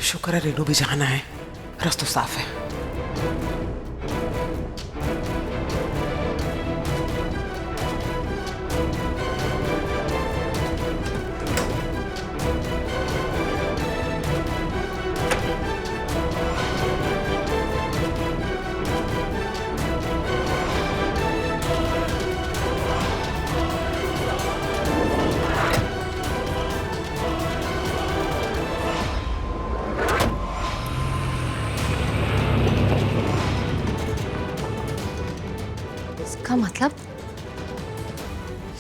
शुक्र है रेनू भी जाना है, रास्ता साफ है। इसका मतलब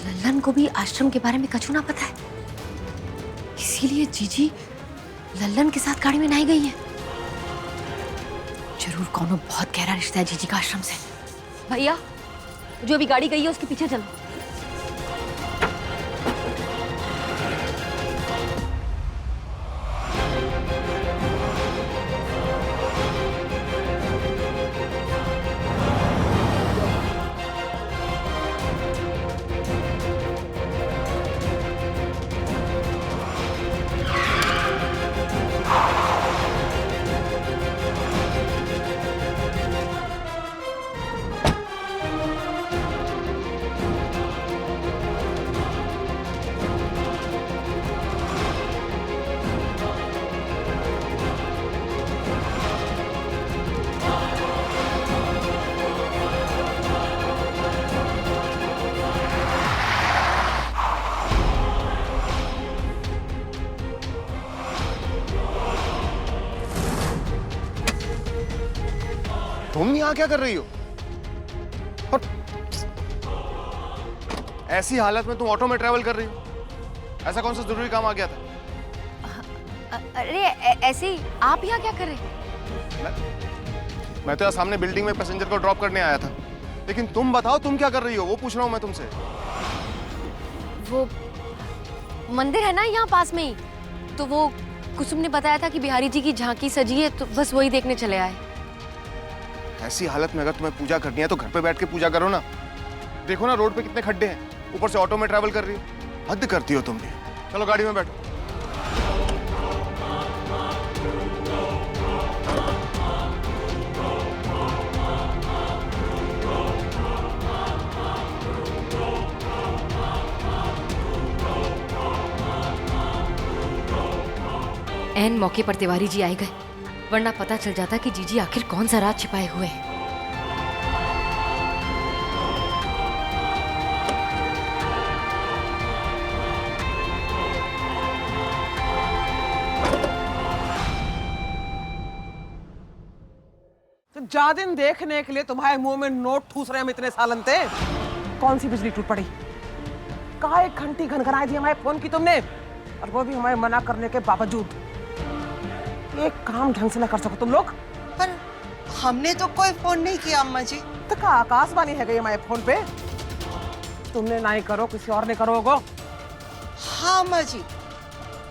लल्लन को भी आश्रम के बारे में कछु ना पता है, इसीलिए जीजी लल्लन के साथ गाड़ी में नहीं गई है। जरूर कोनो बहुत गहरा रिश्ता है जीजी का आश्रम से। भैया, जो अभी गाड़ी गई है उसके पीछे चलो। तुम यहाँ क्या कर रही हो? और ऐसी हालत में तुम ऑटो में ट्रैवल कर रही हो? ऐसा कौन सा जरूरी काम आ गया था? अरे ऐसे ही आप यहाँ क्या कर रहे हैं? मैं तो यहाँ सामने बिल्डिंग में पैसेंजर को ड्रॉप करने आया था, लेकिन तुम बताओ तुम क्या कर रही हो, वो पूछ रहा हूँ मैं तुमसे। वो मंदिर है ना यहाँ पास में ही, तो वो कुसुम ने बताया था कि बिहारी जी की झांकी सजी है, तो बस वही देखने चले आए। ऐसी हालत में अगर तुम्हें पूजा करनी है तो घर पे बैठ के पूजा करो ना। देखो ना रोड पे कितने खड्डे हैं, ऊपर से ऑटो में ट्रैवल कर रही हो। हद करती हो तुम भी। चलो गाड़ी में बैठो। ऐन मौके पर तिवारी जी आए गए, वरना पता चल जाता कि जीजी आखिर कौन सा राज छिपाए हुए हैं। तो जा दिन देखने के लिए तुम्हारे मुंह में नोट ठूस रहे हम इतने सालन थे। कौन सी बिजली टूट पड़ी? कहा एक घंटी घनघनाई थी हमारे फोन की तुमने, और वो भी हमारे मना करने के बावजूद। एक काम ढंग से ना कर सको तुम लोग? पर हमने तो कोई फोन नहीं किया अम्मा जी। तो का आकाशवाणी है गई हमारे फोन पे? तुमने ना ही करो, किसी और ने करो होगो। हाँ अम्मा जी,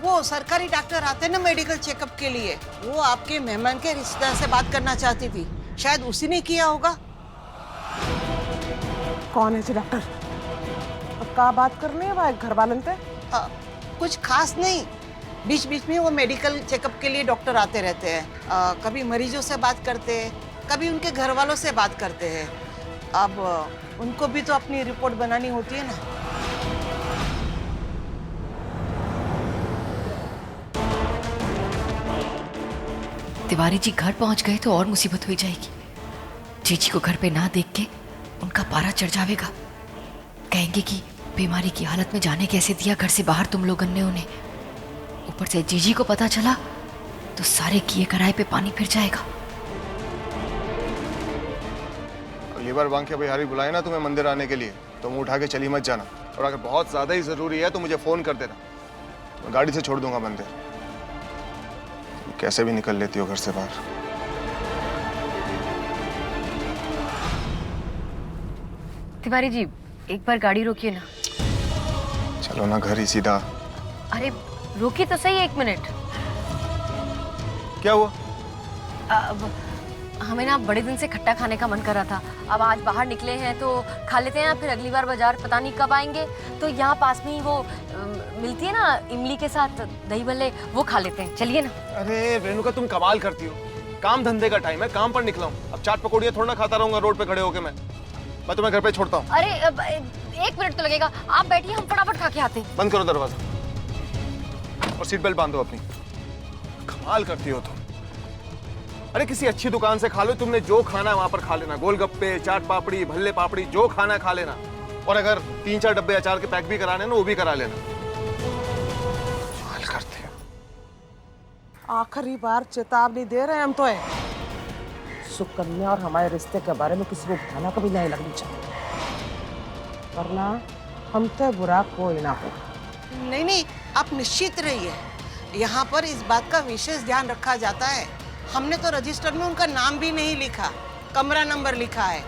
वो सरकारी डॉक्टर आते ना मेडिकल चेकअप के लिए, वो आपके मेहमान के रिश्तेदार से बात करना चाहती थी, शायद उसी ने किया होगा। कौन है जी डॉक्टर? अब का बात करनी है भाई घर वालन पे? कुछ खास नहीं, बीच बीच में वो मेडिकल चेकअप के लिए डॉक्टर आते रहते हैं। कभी मरीजों से बात करते हैं, कभी उनके घर वालों से बात करते हैं। अब उनको भी तो अपनी रिपोर्ट बनानी होती है ना। तिवारी जी घर पहुंच गए तो और मुसीबत हो जाएगी। जीजी को घर पे ना देख के उनका पारा चढ़ जाएगा। कहेंगे कि बीमारी की हालत में जाने कैसे दिया घर से बाहर तुम लोगों ने उन्हें। ऊपर से जीजी को पता चला तो सारे किए कराए पे पानी फिर जाएगा। अगली बार बांके बिहारी बुलाए ना तुम्हें मंदिर आने के लिए, तो मुंह उठा के चली मत जाना, और अगर बहुत ज्यादा ही जरूरी है तो मुझे फोन कर देना, मैं गाड़ी से छोड़ दूंगा मंदिर। कैसे भी निकल लेती हो घर से बाहर। तिवारी जी एक बार गाड़ी रोकिए ना। चलो ना घर ही सीधा। अरे रोकिए तो सही, 1 मिनट। क्या हुआ? हमें ना बड़े दिन से खट्टा खाने का मन कर रहा था। अब आज बाहर निकले हैं तो खा लेते हैं, फिर अगली बार बाजार पता नहीं कब आएंगे। तो यहाँ पास में ही वो मिलती है ना इमली के साथ दही भल्ले, वो खा लेते हैं। चलिए ना। अरे रेणुका, तुम कमाल करती हो। काम धंधे का टाइम है, काम पर निकला हूँ। अब चाट पकौड़ियाँ थोड़ा ना खाता रहूंगा रोड पे खड़े होके। मैं तुम्हें घर पे छोड़ता हूँ। अरे एक मिनट तो लगेगा, आप बैठिए, हम फटाफट खा के आते हैं। बंद करो दरवाजा और सीट बेल्ट बांधो अपनी। कमाल करती हो तुम। अरे किसी अच्छी दुकान से खा लो, तुमने जो खाना है वहां पर खा लेना। गोलगप्पे, चाट पापड़ी, भल्ले पापड़ी, जो खाना है खा लेना। और अगर 3-4 डब्बे अचार के पैक भी कराने ना, वो भी करा लेना। कमाल करते हो। आखिरी बार चेतावनी दे रहे हैं हम तो है। सुकन्या और हमारे रिश्ते के बारे में किसी को भला कभी नहीं लगनी चाहिए, वरना हमसे बुरा कोई ना हो। नहीं नहीं, आप निश्चित रहिए। यहाँ पर इस बात का विशेष ध्यान रखा जाता है। हमने तो रजिस्टर में उनका नाम भी नहीं लिखा, कमरा नंबर लिखा है।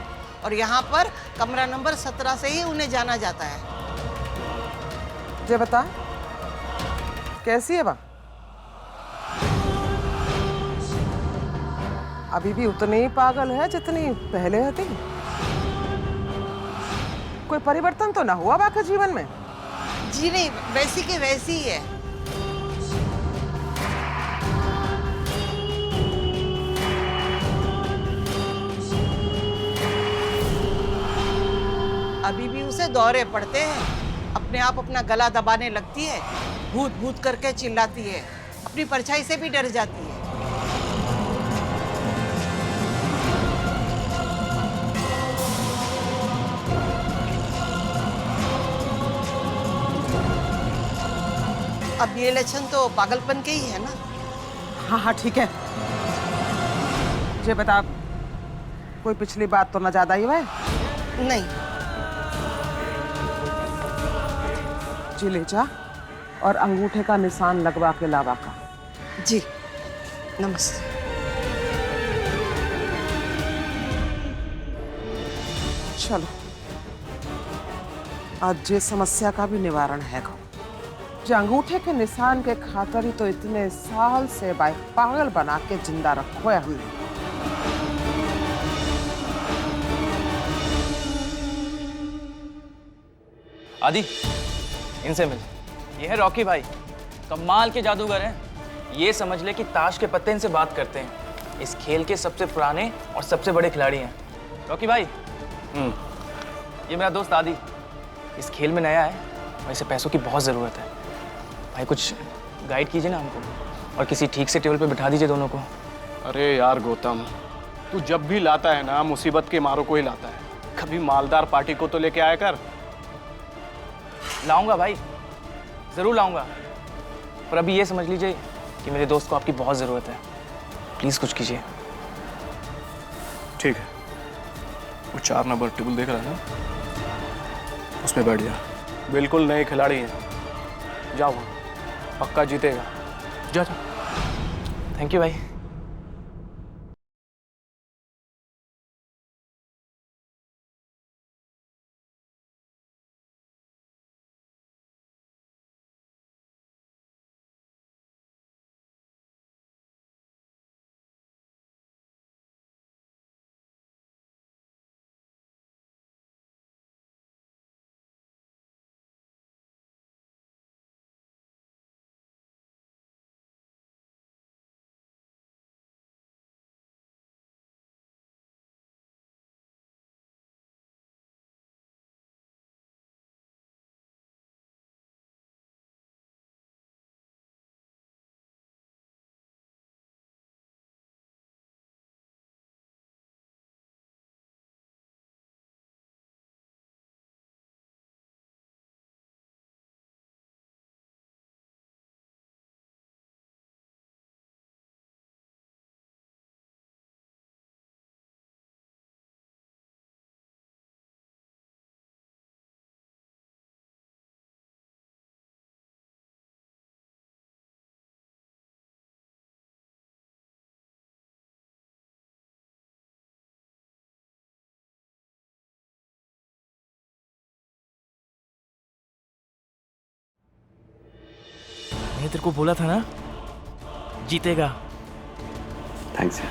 और यहाँ पर कमरा नंबर 17 से ही उन्हें जाना जाता है। ये बता, कैसी है बा? अभी भी उतनी ही पागल है जितनी पहले थी? कोई परिवर्तन तो ना हुआ बाकी जीवन में? जी नहीं, वैसी की वैसी ही है। अभी भी उसे दौरे पड़ते हैं। अपने आप अपना गला दबाने लगती है, भूत भूत करके चिल्लाती है, अपनी परछाई से भी डर जाती है। अब ये लक्षण तो पागलपन के ही है ना? हाँ हाँ ठीक है। ये बता, कोई पिछली बात तो ना ज्यादा ही है? नहीं। जी ले जा और अंगूठे का निशान लगवा के लावा का। जी नमस्ते। चलो, आज ये समस्या का भी निवारण है। जो अंगूठे के निशान के खातर ही तो इतने साल से पागल बना के जिंदा रखो है हमने। आदि, इनसे मिल। ये है रॉकी भाई, कमाल के जादूगर हैं। ये समझ ले कि ताश के पत्ते इनसे बात करते हैं। इस खेल के सबसे पुराने और सबसे बड़े खिलाड़ी हैं। रॉकी भाई, ये मेरा दोस्त आदि, इस खेल में नया है और इसे पैसों की बहुत ज़रूरत है। भाई कुछ गाइड कीजिए ना हमको, और किसी ठीक से टेबल पे बिठा दीजिए दोनों को। अरे यार गौतम, तू जब भी लाता है ना, मुसीबत के मारों को ही लाता है। कभी मालदार पार्टी को तो लेके आया कर। लाऊंगा भाई, ज़रूर लाऊंगा, पर अभी ये समझ लीजिए कि मेरे दोस्त को आपकी बहुत ज़रूरत है। प्लीज़ कुछ कीजिए। ठीक है, वो 4 नंबर टेबल देख रहा है ना, उसमें बैठ जा। बिल्कुल नए खिलाड़ी हैं, जाओ, पक्का जीतेगा। जा जा। थैंक यू भाई। मैंने तेरे को बोला था ना, जीतेगा। थैंक्स यार।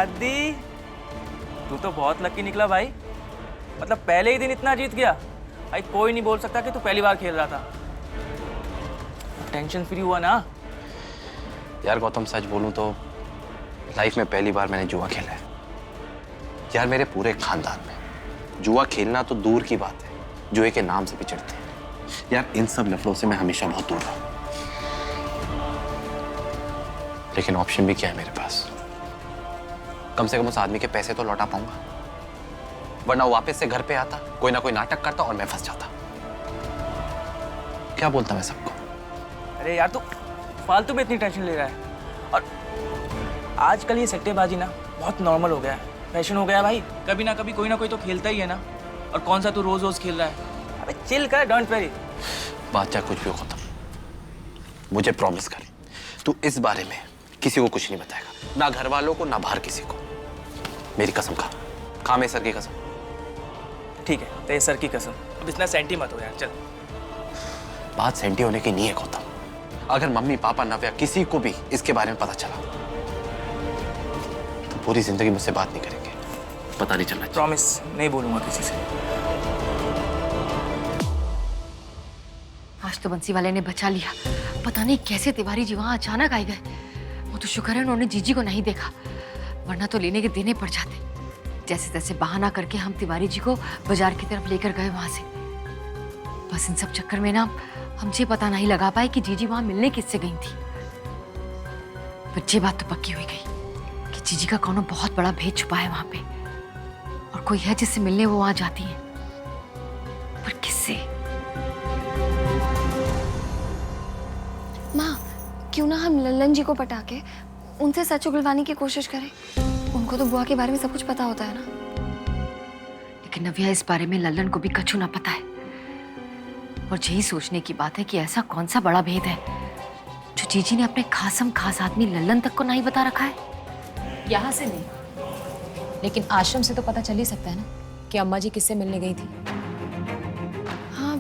दादी, तू तो बहुत लकी निकला भाई। मतलब पहले ही दिन इतना जीत गया। भाई कोई नहीं बोल सकता कि तू पहली बार खेल रहा था। टेंशन फ्री हुआ ना? यार गौतम, सच बोलूं तो लाइफ में पहली बार मैंने जुआ खेला है। यार मेरे पूरे खानदान में जुआ खेलना तो दूर की बात है, जुए के नाम से भी चिढ़ते हैं। यार इन सब लफड़ों से मैं हमेशा बहुत दूर रहा। लेकिन ऑप्शन भी क्या है मेरे पास? कम से कम उस आदमी के पैसे तो लौटा पाऊंगा, वरना वो वापस से घर पे आता, कोई ना कोई नाटक करता और मैं फंस जाता। क्या बोलता मैं सबको? अरे यार तू फालतू में इतनी टेंशन ले रहा है। और आजकल ये सट्टेबाजी ना बहुत नॉर्मल हो गया है, फैशन हो गया है भाई। कभी ना कभी कोई ना कोई तो खेलता ही है ना। और कौन सा तू रोज रोज खेल रहा है? अबे चिल कर, डोंट वरी। बात चाहे कुछ भी हो गौतम, मुझे प्रॉमिस कर, तू इस बारे में किसी को कुछ नहीं बताएगा, ना घर वालों को ना बाहर किसी को। मेरी कसम खा मेरे सर की कसम। ठीक है, तेरे सर की कसम। अब इतना सेंटी मत हो यार, चल। बात सेंटी होने की नहीं है गौतम। अगर मम्मी पापा नव्या किसी को भी इसके बारे में पता चला तो पूरी जिंदगी मुझसे बात नहीं करेंगे, पता नहीं चलना चाहिए। प्रॉमिस, नहीं बोलूंगा किसी से। आज तो बंसी वाले ने बचा लिया। पता नहीं कैसे तिवारी जी वहां अचानक आ गए। वो तो शुक्र है उन्होंने जीजी को नहीं देखा, वरना तो लेने के देने पड़ जाते। जैसे तैसे बहाना करके हम तिवारी जी को बाजार की तरफ लेकर गए वहां से। बस इन सब चक्कर में ना हम ये पता नहीं लगा पाए कि जीजी वहां मिलने किससे गई थी। पर ये बात तो पक्की हुई गई कि जीजी का कोनो बहुत बड़ा भेद छुपा है वहां पे, और कोई है जिससे मिलने वो वहां जाती है। पर किससे? माँ, क्यों ना हम लल्लन जी को पटा के उनसे सच उगलवाने की कोशिश करें। उनको तो बुआ के बारे में सब कुछ पता होता है ना। लेकिन नव्या, इस बारे में लल्लन को भी कछु ना पता है। और यही सोचने की बात है कि ऐसा कौन सा बड़ा भेद है जो जीजी ने अपने खासम खास आदमी लल्लन तक को नहीं बता रखा है। यहाँ से नहीं, लेकिन आश्रम से तो पता चल ही सकता है ना कि अम्मा जी किससे मिलने गई थी। हाँ,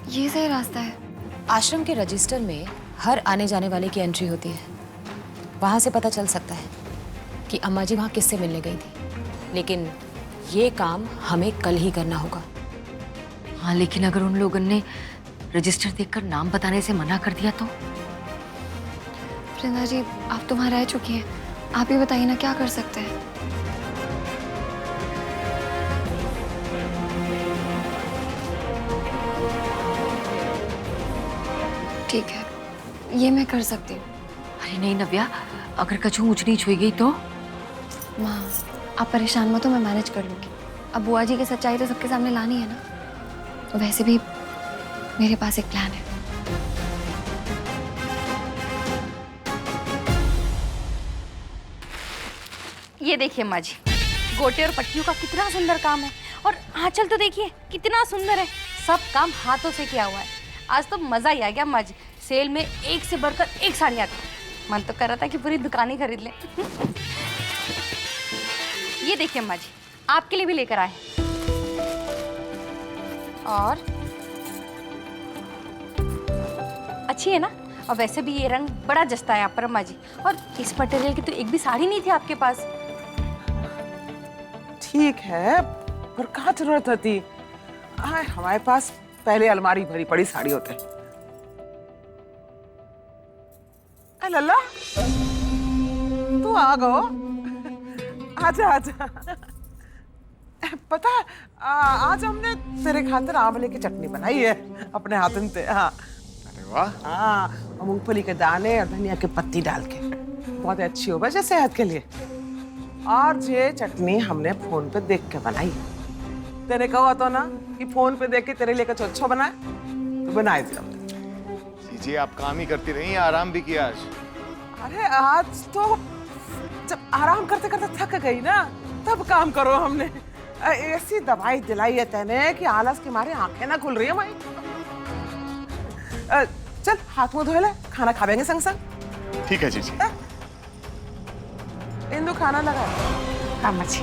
ये सही रास्ता है। आश्रम के रजिस्टर में हर आने जाने वाले की एंट्री होती है, वहां से पता चल सकता है कि अम्मा जी वहां किससे मिलने गई थी। लेकिन ये काम हमें कल ही करना होगा। हाँ, लेकिन अगर उन लोगों ने रजिस्टर देखकर नाम बताने से मना कर दिया तो? वृंदा जी, आप तो वहाँ रह चुकी हैं, आप ही बताइए ना क्या कर सकते हैं। ठीक है, ये मैं कर सकती हूँ। अरे नहीं नव्या, अगर कछु ऊंच नीच हुई गई तो? माँ, आप परेशान मत हो, मैं मैनेज कर लूँगी। अब बुआ जी की सच्चाई तो सबके सामने लानी है ना। वैसे भी मेरे पास एक प्लान है। ये देखिए अम्मा जी, गोटे और पट्टियों का कितना सुंदर काम है। और आंचल तो देखिए कितना सुंदर है, सब काम हाथों से किया हुआ है। आज तो मज़ा ही आ गया अम्मा जी। सेल में एक से बढ़कर एक साड़ियाँ थी, मन तो कर रहा था कि पूरी दुकान ही खरीद लें। ये देखिए अम्मा जी, आपके लिए भी लेकर आए। और अच्छी है ना? और वैसे भी ये रंग बड़ा जचता है आप पर अम्मा जी। और इस मटेरियल की तो एक भी साड़ी नहीं थी आपके पास। ठीक है, पर कहाँ जरूरत होती? हाँ, हमारे पास पहले अलमारी भरी पड़ी साड़ी होते। लल्ला, तू आ गो। आजा आजा। पता है, आज हमने तेरे खातिर आंवले की चटनी बनाई है अपने हाथों से। हाँ, अरे वाह। हाँ, मूंगफली के दाने और धनिया की पत्ती डाल के, बहुत अच्छी हो वैसे सेहत के लिए। और ये चटनी हमने फोन पे देख के बनाई। तेरे कहा तो ना कि फोन पे देख के तेरे लिए कुछ अच्छा बनाए, तो बनाए थे हमने। जी आप काम ही करती रही, आराम भी किया आज। अरे आज तो जब आराम करते करते थक गई ना, तब काम करो हमने। ऐसी दवाई दिलाई है तेने कि आलस के मारे आंखें ना खुल रही है भाई। चल हाथ मुंह धो ले, खाना खावेंगे संग संग। ठीक है जीजी। इंदु खाना लगा। हाँ मच्छी।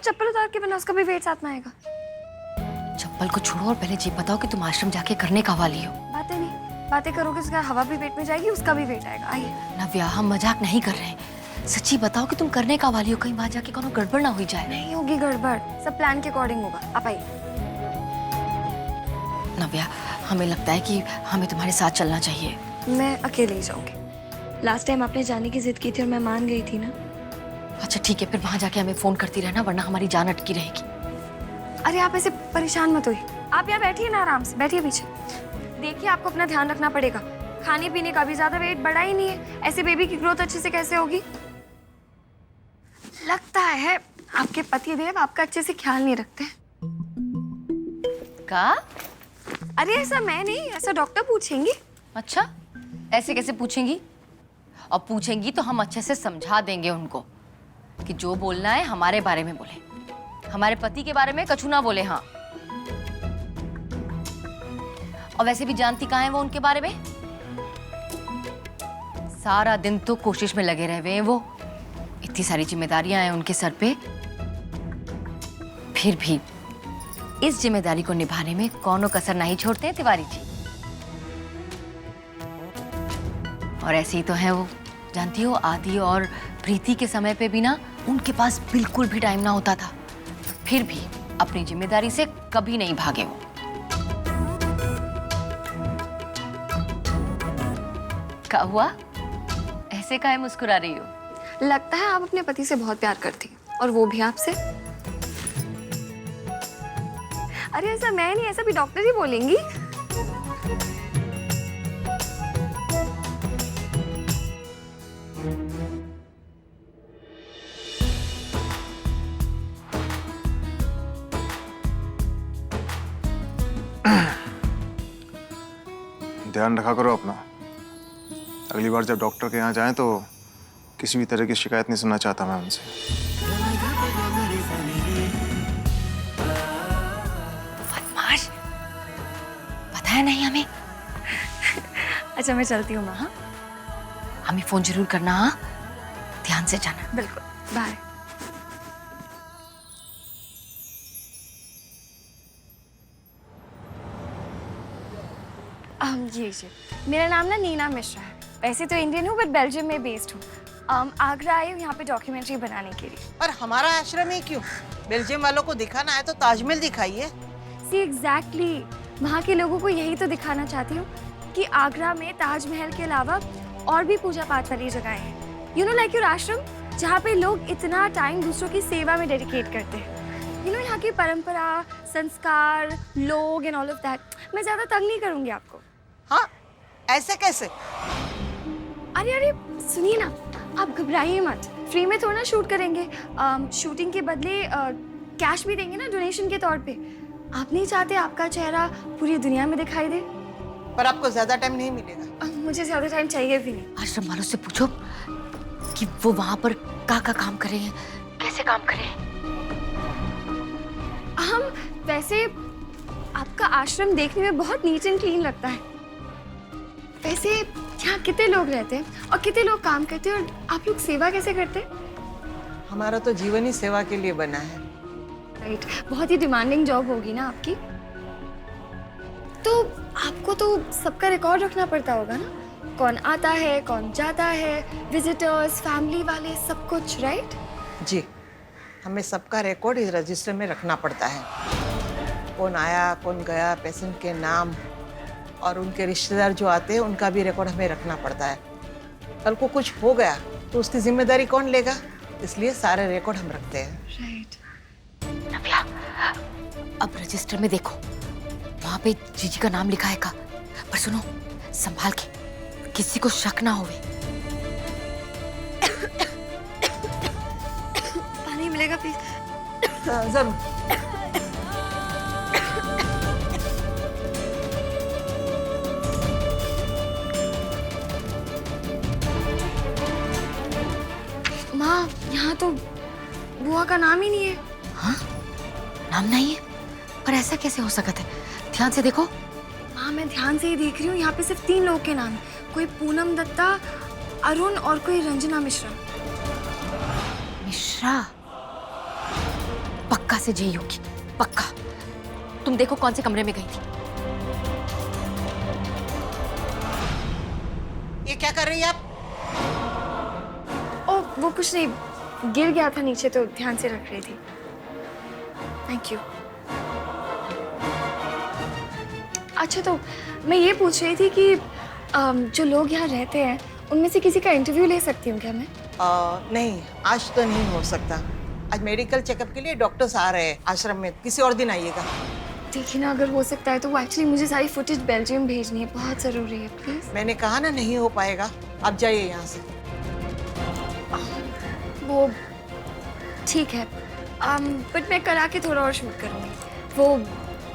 चप्पल उतार वरना उसका भी वेट साथ में आएगा। चप्पल को छोड़ो और पहले ये बताओ कि तुम आश्रम जाके करने का वाली हो। बातें नहीं, बातें करोगे उसका हवा भी पेट में जाएगी, उसका भी वेट आएगा। आइए। नव्या, हम मजाक नहीं कर रहे हैं, सच्ची बताओ कि तुम करने का वाली हो, कहीं वहां जाके कोनो गड़बड़ ना हुई जाए। नहीं होगी गड़बड़, सब प्लान के अकॉर्डिंग होगा। आप आइए। नव्या, हमें लगता है कि हमें तुम्हारे साथ चलना चाहिए। मैं अकेले ही जाऊंगी। लास्ट टाइम आपने जाने की जिद की थी और मैं मान गई थी ना। अच्छा ठीक है, फिर वहां जाके हमें फोन करती रहना, वरना हमारी जान अटकी रहेगी। अरे आप ऐसे परेशान मत होइए, आप यहाँ बैठिए ना, आराम से बैठिए पीछे। देखिए आपको अपना ध्यान रखना पड़ेगा, खाने पीने का भी ज्यादा वेट बढ़ा ही नहीं है, ऐसे बेबी की ग्रोथ अच्छे से कैसे होगी। लगता है आपके पति देव आपका अच्छे से ख्याल नहीं रखते। का? अरे ऐसा मैं नहीं, ऐसा डॉक्टर पूछेंगी। अच्छा, ऐसे कैसे पूछेंगी? और पूछेंगी तो हम अच्छे से समझा देंगे उनको कि जो बोलना है हमारे बारे में बोले, हमारे पति के बारे में कछु ना बोले। हाँ, और वैसे भी जानती कहाँ है वो उनके बारे में। सारा दिन तो कोशिश में लगे रहे हुए हैं वो, इतनी सारी जिम्मेदारियां हैं उनके सर पे, फिर भी इस जिम्मेदारी को निभाने में कौनो कसर नहीं छोड़ते हैं तिवारी जी। और ऐसे ही तो है वो, जानती हो, आदि और प्रीति के समय पे भी ना उनके पास बिल्कुल भी टाइम ना होता था, फिर भी अपनी जिम्मेदारी से कभी नहीं भागे वो। क्या हुआ? ऐसे काहे मुस्कुरा रही हो? लगता है आप अपने पति से बहुत प्यार करती हैं और वो भी आपसे। अरे ऐसा मैं नहीं, ऐसा भी डॉक्टर ही बोलेंगी। ध्यान रखा करो अपना, अगली बार जब डॉक्टर के यहाँ जाएं तो किसी भी तरह की शिकायत नहीं सुनना चाहता मैं उनसे। बदमाश, बताया नहीं हमें। अच्छा मैं चलती हूँ माँ। हाँ हमें फोन जरूर करना। हाँ, ध्यान से जाना। बिल्कुल, बाय। जी, मेरा नाम ना नीना मिश्रा है। वैसे तो इंडियन हूँ बट बेल्जियम में बेस्ड हूँ। आगरा आई हूँ यहाँ पे डॉक्यूमेंट्री बनाने के लिए। पर हमारा आश्रम ही क्यों? बेल्जियम वालों को दिखाना है तो ताजमहल दिखाइए। सी एग्जैक्टली, वहाँ के लोगों को यही तो दिखाना चाहती हूँ कि आगरा में ताजमहल के अलावा और भी पूजा पाठ वाली जगहें हैं। यू नो लाइक योर आश्रम, जहाँ पे लोग इतना टाइम दूसरों की सेवा में डेडिकेट करते हैं। यू नो यहाँ की परंपरा, संस्कार, लोग एंड ऑल ऑफ दैट। मैं ज़्यादा तंग नहीं करूँगी आपको। हाँ, ऐसे कैसे? अरे अरे सुनिए ना, आप घबराइए मत, फ्री में थोड़ा ना शूट करेंगे। शूटिंग के बदले कैश भी देंगे ना डोनेशन के तौर पे। आप नहीं चाहते आपका चेहरा पूरी दुनिया में दिखाई दे? पर आपको ज्यादा टाइम नहीं मिलेगा। मुझे ज्यादा टाइम चाहिए भी नहीं। आश्रम वालों से पूछो कि वो वहां पर का काम करे हैं, कैसे काम करे हैं। हम वैसे आपका आश्रम देखने में बहुत नीट एंड क्लीन लगता है। वैसे यहाँ कितने लोग रहते हैं और कितने लोग काम करते हैं, और आप लोग सेवा कैसे करते हैं? हमारा तो जीवन ही सेवा के लिए बना है। राइट, बहुत ही डिमांडिंग जॉब होगी ना आपकी। तो आपको तो सबका रिकॉर्ड रखना पड़ता होगा ना, कौन आता है, कौन जाता है, विजिटर्स, फैमिली वाले, सब कुछ। राइट जी, हमें सबका रिकॉर्ड इस रजिस्टर में रखना पड़ता है। कौन आया, कौन गया, पेशेंट के नाम और उनके रिश्तेदार जो आते हैं उनका भी रिकॉर्ड हमें रखना पड़ता है। कल को कुछ हो गया तो उसकी जिम्मेदारी कौन लेगा, इसलिए सारे रिकॉर्ड हम रखते हैं। राइट। नव्या, अब रजिस्टर में देखो, वहां पे जीजी का नाम लिखा है का, पर सुनो संभाल के, किसी को शक ना होवे। पानी मिलेगा प्लीज? जरूर। माँ, यहाँ तो बुआ का नाम ही नहीं है। हाँ, नाम नहीं है? पर ऐसा कैसे हो सकता है? ध्यान से देखो। हाँ मैं ध्यान से ही देख रही हूँ, यहाँ पे सिर्फ 3 लोग के नाम है। कोई पूनम दत्ता, अरुण और कोई रंजना मिश्रा। मिश्रा? पक्का पक्का से जई होगी, पक्का। तुम देखो कौन से कमरे में गई थी। ये क्या कर रही है आप? ओ वो कुछ नहीं, गिर गया था नीचे तो ध्यान से रख रही थी। Thank you. अच्छा तो मैं ये पूछ रही थी कि जो लोग यहाँ रहते हैं उनमें से किसी का इंटरव्यू ले सकती हूँ क्या मैं? नहीं, आज तो नहीं हो सकता। आज मेडिकल चेकअप के लिए डॉक्टर्स आ रहे हैं आश्रम में, किसी और दिन आइएगा। देखिए ना, अगर हो सकता है तो वो एक्चुअली मुझे सारी फुटेज बेल्जियम भेजनी है, बहुत ज़रूरी है प्लीज़। मैंने कहा ना नहीं हो पाएगा, आप जाइए यहाँ से। वो ठीक है, बट मैं कल आके थोड़ा और शूट करूँगी। वो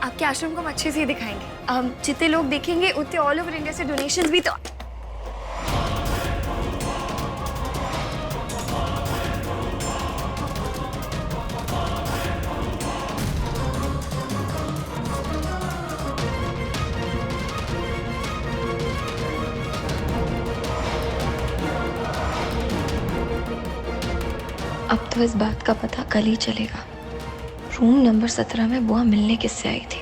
आपके आश्रम को हम अच्छे से दिखाएंगे। जितने लोग देखेंगे उतने ऑल ओवर इंडिया से डोनेशंस भी तो। अब तो इस बात का पता कल ही चलेगा। रूम नंबर 17 में बुआ मिलने किससे आई थी।